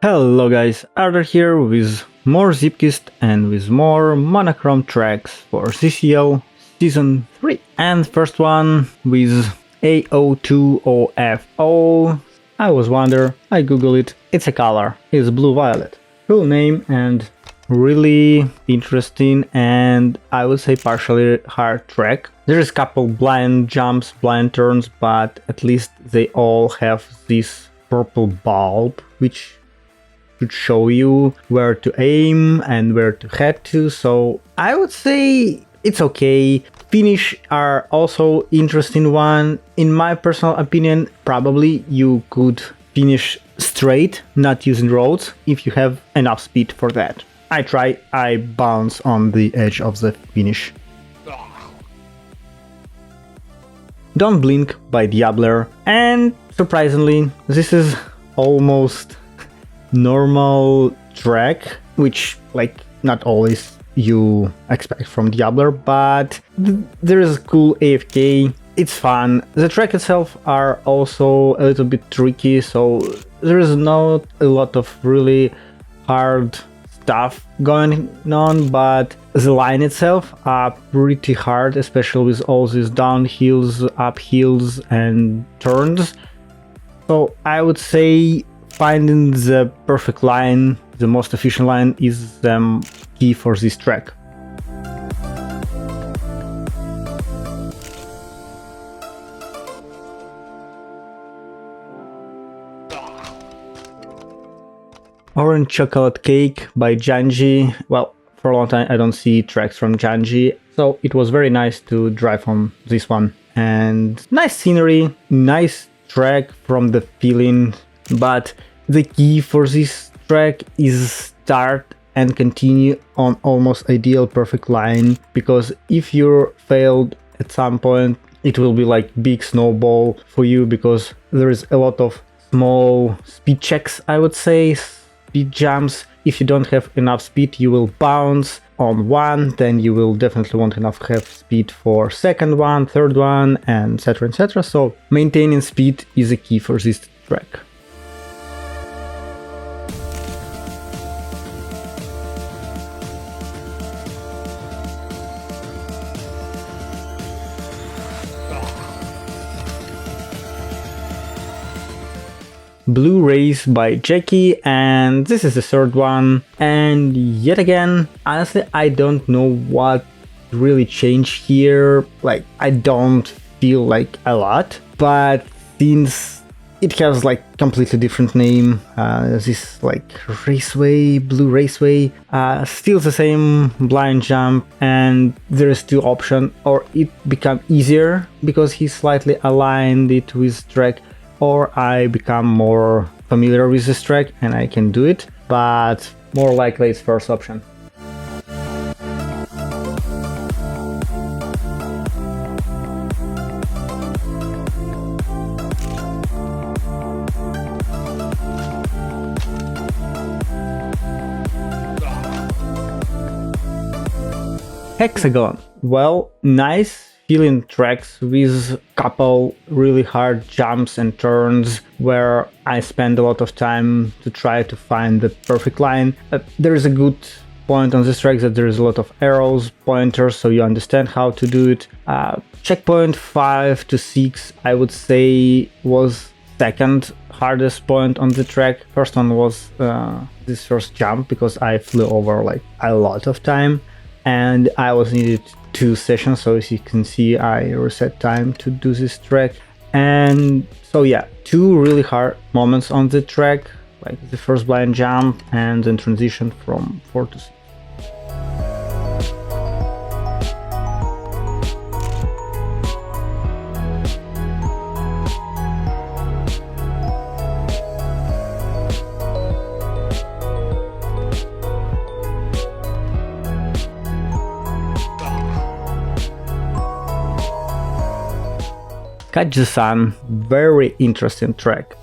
Hello guys, Arthur here with more Zipkist and with more monochrome tracks for ZSL Season 3. And first one with A02OFO. I was wonder, I googled it, it's a color, it's blue-violet. Cool name and really interesting and I would say partially hard track. There is a couple blind jumps, blind turns, but at least they all have this purple bulb which should show you where to aim and where to head to, so I would say it's okay. Finish are also interesting one. In my personal opinion, probably you could finish straight, not using roads, if you have enough speed for that. I bounce on the edge of the finish. Don't Blink by Diabler, and surprisingly, this is almost normal track, which like not always you expect from Diabler, but there is a cool AFK, it's fun. The track itself are also a little bit tricky, so there is not a lot of really hard stuff going on, but the line itself are pretty hard, especially with all these downhills, uphills and turns. So I would say finding the perfect line, the most efficient line, is the key for this track. Orange Chocolate Cake by Janji. Well, for a long time I don't see tracks from Janji, so it was very nice to drive on this one. And nice scenery, nice track from the feeling. But the key for this track is start and continue on almost ideal perfect line, because if you failed at some point it will be like big snowball for you, because there is a lot of small speed checks, I would say, speed jumps. If you don't have enough speed you will bounce on one, then you will definitely want enough have speed for second one, third one, and etc, etc. So maintaining speed is a key for this track. Blue Race by Jackie, and this is the third one. And yet again, honestly, I don't know what really changed here. Like, I don't feel like a lot, but since it has like completely different name, this like Raceway, Blue Raceway, still the same blind jump, and there is two options: or it become easier because he slightly aligned it with track, or I become more familiar with this track and I can do it, but more likely it's first option. Hexagon. Well, nice feeling tracks with couple really hard jumps and turns where I spend a lot of time to try to find the perfect line. There is a good point on this track that there is a lot of arrows, pointers, so you understand how to do it. Checkpoint 5 to 6 I would say was second hardest point on the track. First one was this first jump, because I flew over like a lot of time and I was needed 2 sessions, so as you can see I reset time to do this track. And so yeah, 2 really hard moments on the track, like the first blind jump and then transition from 4 to 6. Catch the Sun, very interesting track.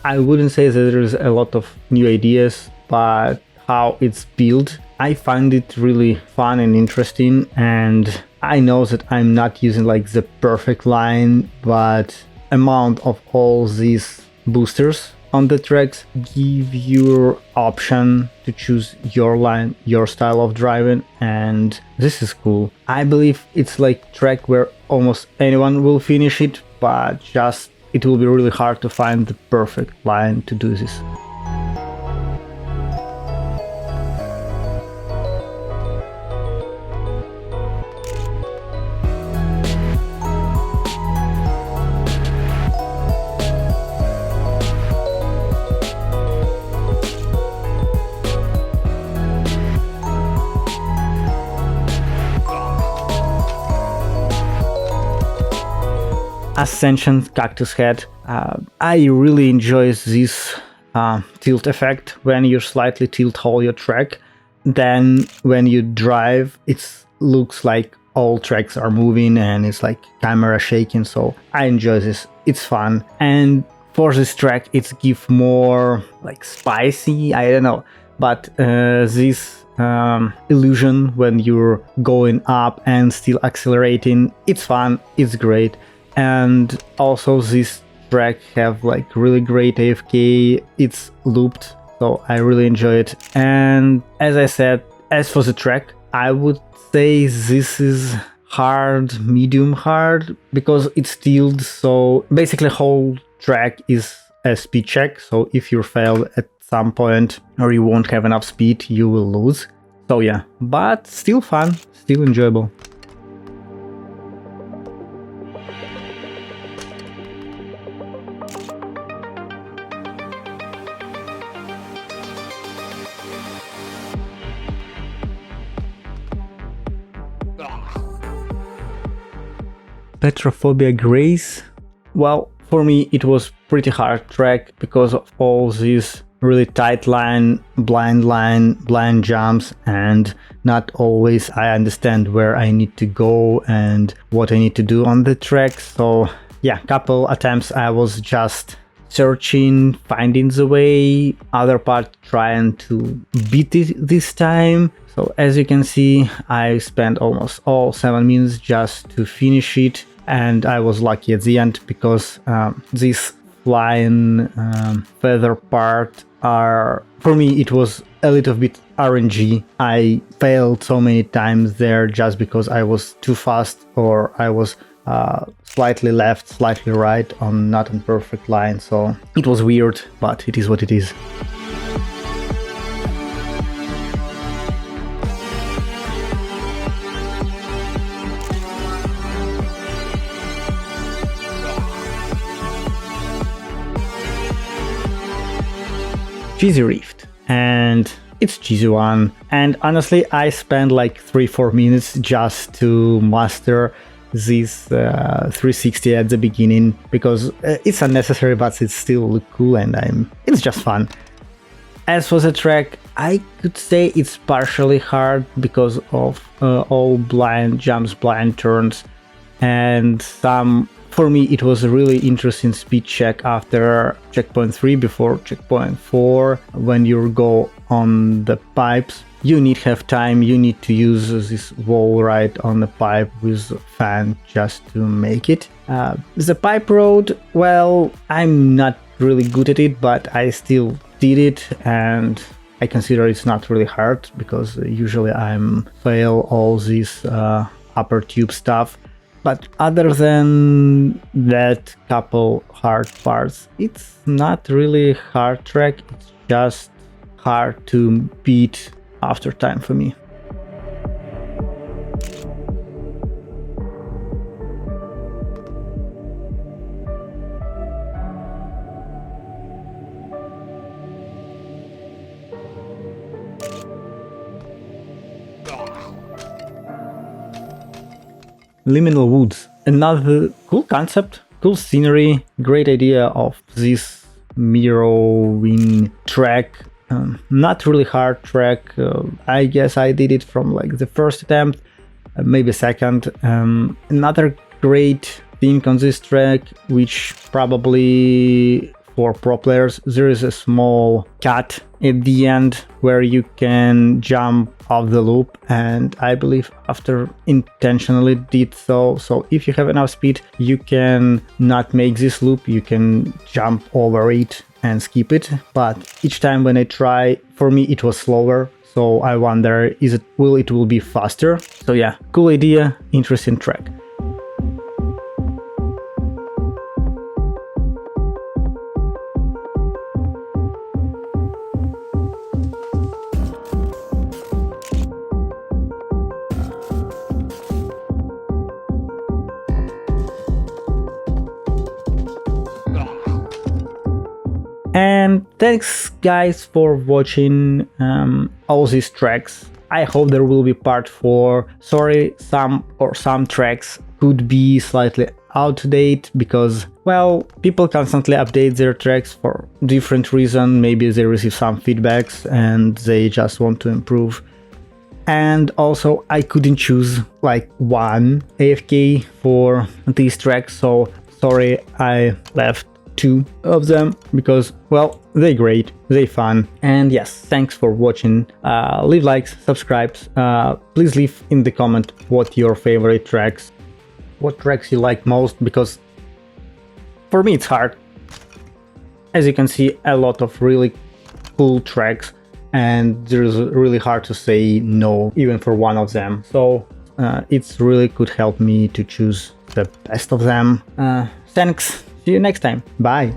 I wouldn't say that there is a lot of new ideas, but how it's built, I find it really fun and interesting, and I know that I'm not using like the perfect line, but amount of all these boosters on the tracks give you option to choose your line, your style of driving, and this is cool. I believe it's like track where almost anyone will finish it, but just it will be really hard to find the perfect line to do this. Ascension Cactus Head. I really enjoy this tilt effect when you slightly tilt all your track. Then when you drive, it looks like all tracks are moving and it's like camera shaking. So I enjoy this. It's fun. And for this track, it's give more like spicy. I don't know, but this illusion when you're going up and still accelerating, it's fun. It's great. And also this track have like really great AFK, it's looped, so I really enjoy it. And as I said, as for the track, I would say this is hard, medium hard, because it's tilted, so basically whole track is a speed check, so if you fail at some point or you won't have enough speed, you will lose. So yeah, but still fun, still enjoyable. PetraPhobia Grace. Well, for me it was pretty hard track because of all these really tight line, blind jumps, and not always I understand where I need to go and what I need to do on the track. So yeah, couple attempts I was just searching, finding the way, other part trying to beat it this time. So as you can see, I spent almost all 7 minutes just to finish it, and I was lucky at the end because this flying feather part are, for me it was a little bit RNG. I failed so many times there just because I was too fast or I was slightly left, slightly right on not a perfect line. So it was weird, but it is what it is. Cheesy Ripft, and it's cheesy one, and honestly I spent like 3-4 minutes just to master this 360 at the beginning because it's unnecessary, but it still look cool and it's just fun. As for the track, I could say it's partially hard because of all blind jumps, blind turns, and some. For me, it was a really interesting speed check after checkpoint 3 before checkpoint 4. When you go on the pipes, you need to have time, you need to use this wall ride on the pipe with fan just to make it. The pipe road, well, I'm not really good at it, but I still did it, and I consider it's not really hard because usually I'm fail all this upper tube stuff. But other than that couple hard parts, it's not really hard track, it's just hard to beat after time for me. Liminal Woods, another cool concept, cool scenery, great idea of this mirroring track. Not really hard track. I guess I did it from like the first attempt, maybe second. Another great thing on this track, which probably for pro players. There is a small cut at the end where you can jump off the loop, and I believe after intentionally did so. So if you have enough speed, you can not make this loop, you can jump over it and skip it. But each time when I try, for me it was slower. So I wonder, it will be faster? So yeah, cool idea, interesting track. And thanks guys for watching all these tracks. I hope there will be part 4. Sorry, some tracks could be slightly out of date because, well, people constantly update their tracks for different reasons. Maybe they receive some feedbacks and they just want to improve. And also I couldn't choose like one AFK for these tracks, so sorry, I left 2 of them because, well, they're great, they're fun. And yes, thanks for watching. Leave likes, subscribes, please leave in the comment what your favorite tracks, what tracks you like most, because for me it's hard. As you can see, a lot of really cool tracks, and there's really hard to say no even for one of them, so it's really could help me to choose the best of them. Thanks. See you next time. Bye.